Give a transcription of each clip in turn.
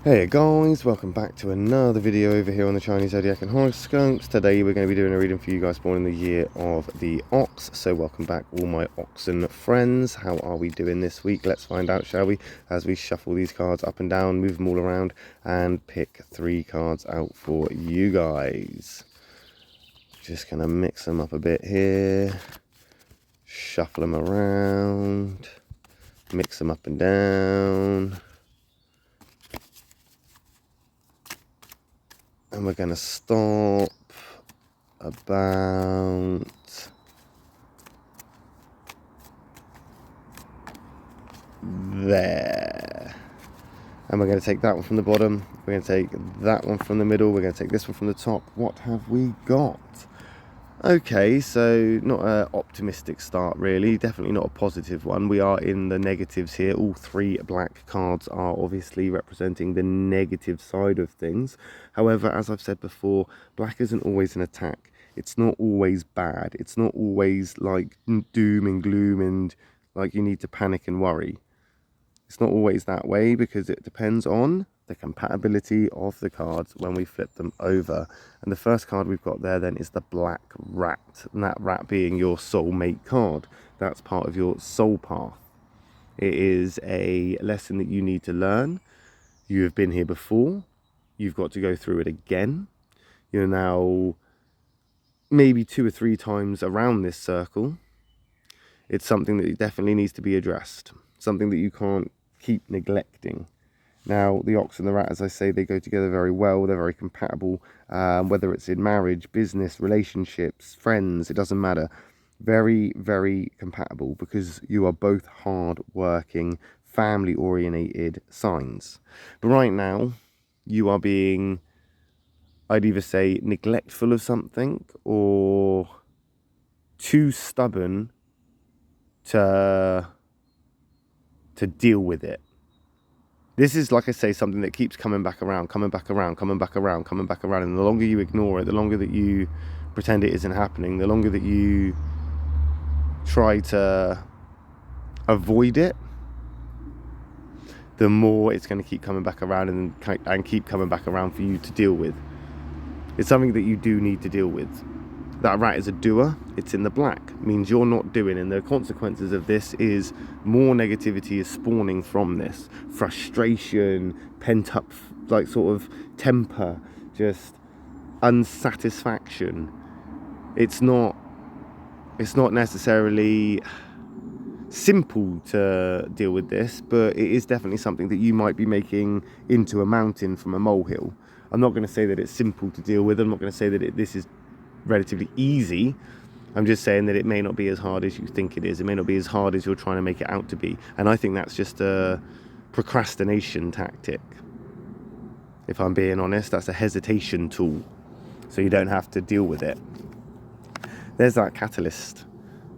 Hey guys, welcome back to another video over here on the Chinese Zodiac and Horoscopes. Today we're going to be doing a reading for you guys born in the year of the Ox. So welcome back all my Oxen friends. How are we doing this week? Let's find out, shall we? As we shuffle these cards up and down, move them all around and pick 3 cards out for you guys. Just going to mix them up a bit here. Shuffle them around. Mix them up and down. And we're going to stop about there. And we're going to take that one from the bottom. We're going to take that one from the middle. We're going to take this one from the top. What have we got? Okay, so not an optimistic start really, definitely not a positive one. We are in the negatives here. All 3 black cards are obviously representing the negative side of things. However, as I've said before, black isn't always an attack. It's not always bad. It's not always like doom and gloom and like you need to panic and worry. It's not always that way because it depends on the compatibility of the cards when we flip them over. And the first card we've got there then is the Black Rat, and that rat being your soulmate card. That's part of your soul path. It is a lesson that you need to learn. You have been here before. You've got to go through it again. You're now maybe 2 or 3 times around this circle. It's something that definitely needs to be addressed. Something that you can't keep neglecting. Now, the ox and the rat, as I say, they go together very well. They're very compatible, whether it's in marriage, business, relationships, friends, it doesn't matter. Very, very compatible because you are both hard-working, family-orientated signs. But right now, you are being, I'd either say, neglectful of something or too stubborn to deal with it. This is, like I say, something that keeps coming back around, coming back around, coming back around, coming back around. And the longer you ignore it, the longer that you pretend it isn't happening, the longer that you try to avoid it, the more it's going to keep coming back around and keep coming back around for you to deal with. It's something that you do need to deal with. That rat is a doer. It's in the black. It means you're not doing, and the consequences of this is more negativity is spawning from this. Frustration, pent up, like sort of temper, just unsatisfaction. It's not necessarily simple to deal with this, but it is definitely something that you might be making into a mountain from a molehill. I'm not going to say that it's simple to deal with. I'm not going to say that this is relatively easy. I'm just saying that it may not be as hard as you think it is. It may not be as hard as you're trying to make it out to be. And I think that's just a procrastination tactic. If I'm being honest, that's a hesitation tool. So you don't have to deal with it. There's that catalyst.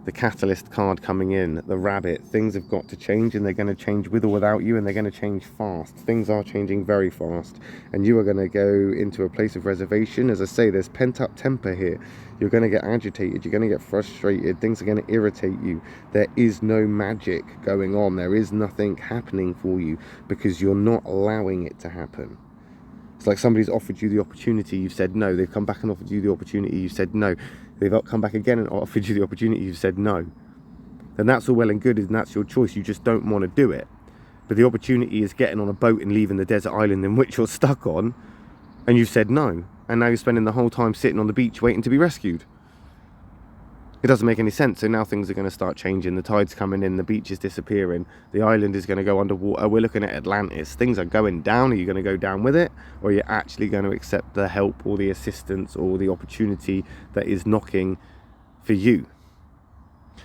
The catalyst card coming in, the rabbit. Things have got to change, and they're going to change with or without you, and they're going to change fast. Things are changing very fast, and you are going to go into a place of reservation. As I say, there's pent-up temper here. You're going to get agitated. You're going to get frustrated. Things are going to irritate you. There is no magic going on. There is nothing happening for you because you're not allowing it to happen. It's like somebody's offered you the opportunity, you've said no. They've come back and offered you the opportunity, you've said no. They've come back again and offered you the opportunity, you've said no. And that's all well and good, and that's your choice. You just don't want to do it. But the opportunity is getting on a boat and leaving the desert island in which you're stuck on, and you've said no. And now you're spending the whole time sitting on the beach waiting to be rescued. It doesn't make any sense. So now things are going to start changing. The tide's coming in, the beach is disappearing, the island is going to go underwater. We're looking at Atlantis. Things are going down. Are you going to go down with it, or are you actually going to accept the help or the assistance or the opportunity that is knocking for you?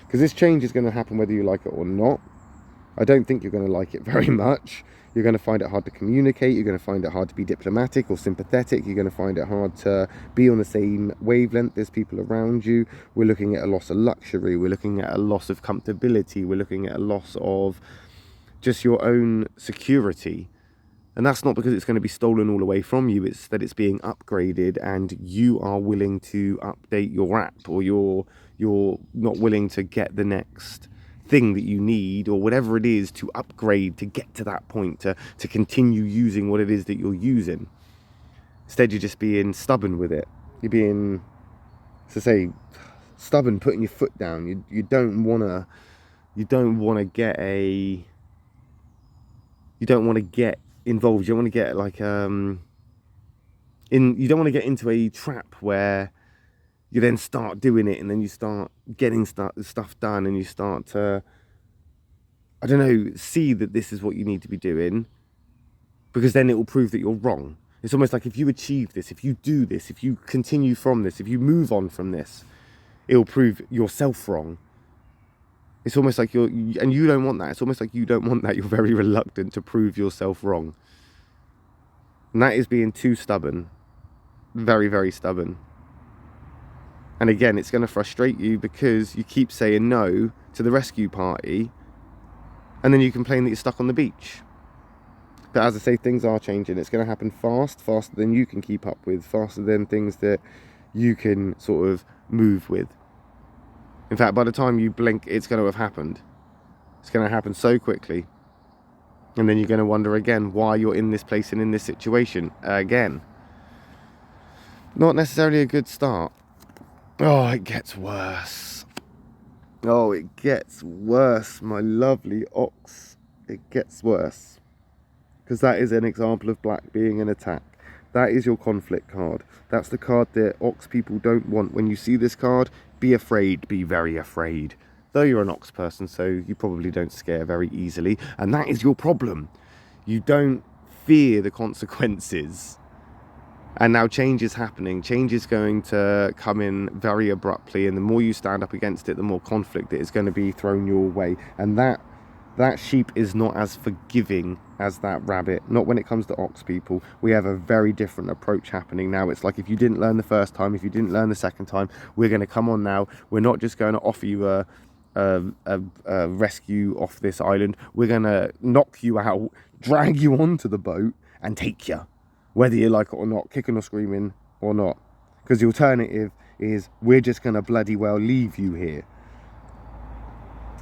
Because this change is going to happen whether you like it or not. I don't think you're going to like it very much. You're going to find it hard to communicate. You're going to find it hard to be diplomatic or sympathetic. You're going to find it hard to be on the same wavelength as people around you. We're looking at a loss of luxury. We're looking at a loss of comfortability. We're looking at a loss of just your own security. And that's not because it's going to be stolen all away from you. It's that it's being upgraded and you are willing to update your app, or you're not willing to get the next thing that you need, or whatever it is, to upgrade, to get to that point, to continue using what it is that you're using. Instead, you're just being stubborn with it. You're being, to say, stubborn, putting your foot down. You don't want to get involved. You don't want to get like you don't want to get into a trap where you then start doing it, and then you start getting stuff done, and you start to, I don't know, see that this is what you need to be doing, because then it will prove that you're wrong. It's almost like if you achieve this, if you do this, if you continue from this, if you move on from this, it will prove yourself wrong. It's almost like and you don't want that. It's almost like you don't want that. You're very reluctant to prove yourself wrong. And that is being too stubborn. Very, very stubborn. And again, it's going to frustrate you because you keep saying no to the rescue party, and then you complain that you're stuck on the beach. But as I say, things are changing. It's going to happen faster than you can keep up with, faster than things that you can sort of move with. In fact, by the time you blink, it's going to have happened. It's going to happen so quickly. And then you're going to wonder again why you're in this place and in this situation again. Not necessarily a good start. Oh, it gets worse. Oh, it gets worse, my lovely ox. It gets worse. Because that is an example of black being an attack. That is your conflict card. That's the card that ox people don't want. When you see this card, be afraid, be very afraid. Though you're an ox person, so you probably don't scare very easily. And that is your problem. You don't fear the consequences. And now change is happening. Change is going to come in very abruptly, and the more you stand up against it, the more conflict that is going to be thrown your way. And that sheep is not as forgiving as that rabbit. Not when it comes to ox people. We have a very different approach happening now. It's like if you didn't learn the first time, if you didn't learn the second time, we're going to come on now. We're not just going to offer you a rescue off this island. We're going to knock you out, drag you onto the boat, and take you. Whether you like it or not, kicking or screaming or not. Because the alternative is we're just going to bloody well leave you here.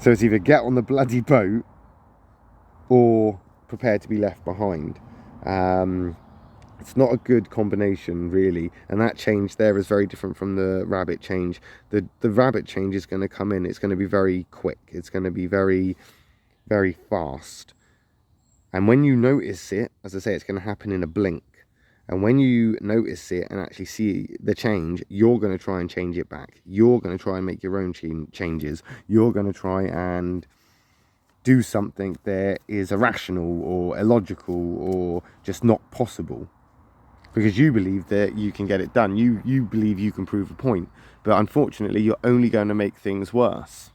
So it's either get on the bloody boat or prepare to be left behind. It's not a good combination, really. And that change there is very different from the rabbit change. The rabbit change is going to come in. It's going to be very quick. It's going to be very, very fast. And when you notice it, as I say, it's going to happen in a blink. And when you notice it and actually see the change, you're going to try and change it back. You're going to try and make your own changes. You're going to try and do something that is irrational or illogical or just not possible. Because you believe that you can get it done. You believe you can prove a point. But unfortunately, you're only going to make things worse.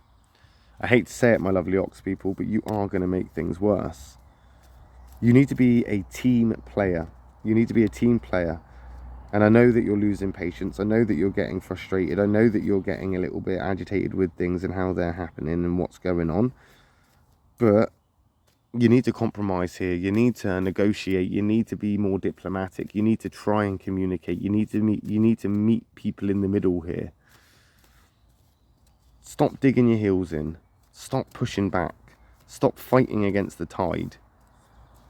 I hate to say it, my lovely ox people, but you are going to make things worse. You need to be a team player. You need to be a team player. And I know that you're losing patience. I know that you're getting frustrated. I know that you're getting a little bit agitated with things and how they're happening and what's going on. But you need to compromise here. You need to negotiate. You need to be more diplomatic. You need to try and communicate. You need to meet people in the middle here. Stop digging your heels in. Stop pushing back. Stop fighting against the tide.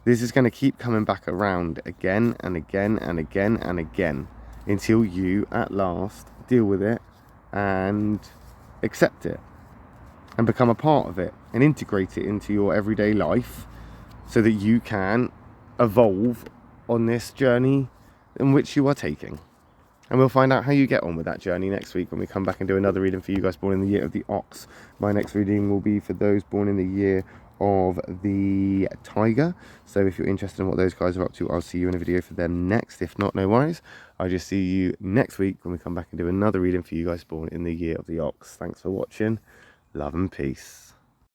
This is going to keep coming back around again and again and again and again until you, at last, deal with it and accept it and become a part of it and integrate it into your everyday life so that you can evolve on this journey in which you are taking. And we'll find out how you get on with that journey next week when we come back and do another reading for you guys born in the year of the ox. My next reading will be for those born in the year of the tiger. So if you're interested in what those guys are up to, I'll see you in a video for them next. If not, no worries. I'll just see you next week when we come back and do another reading for you guys born in the year of the ox. Thanks for watching. Love and peace.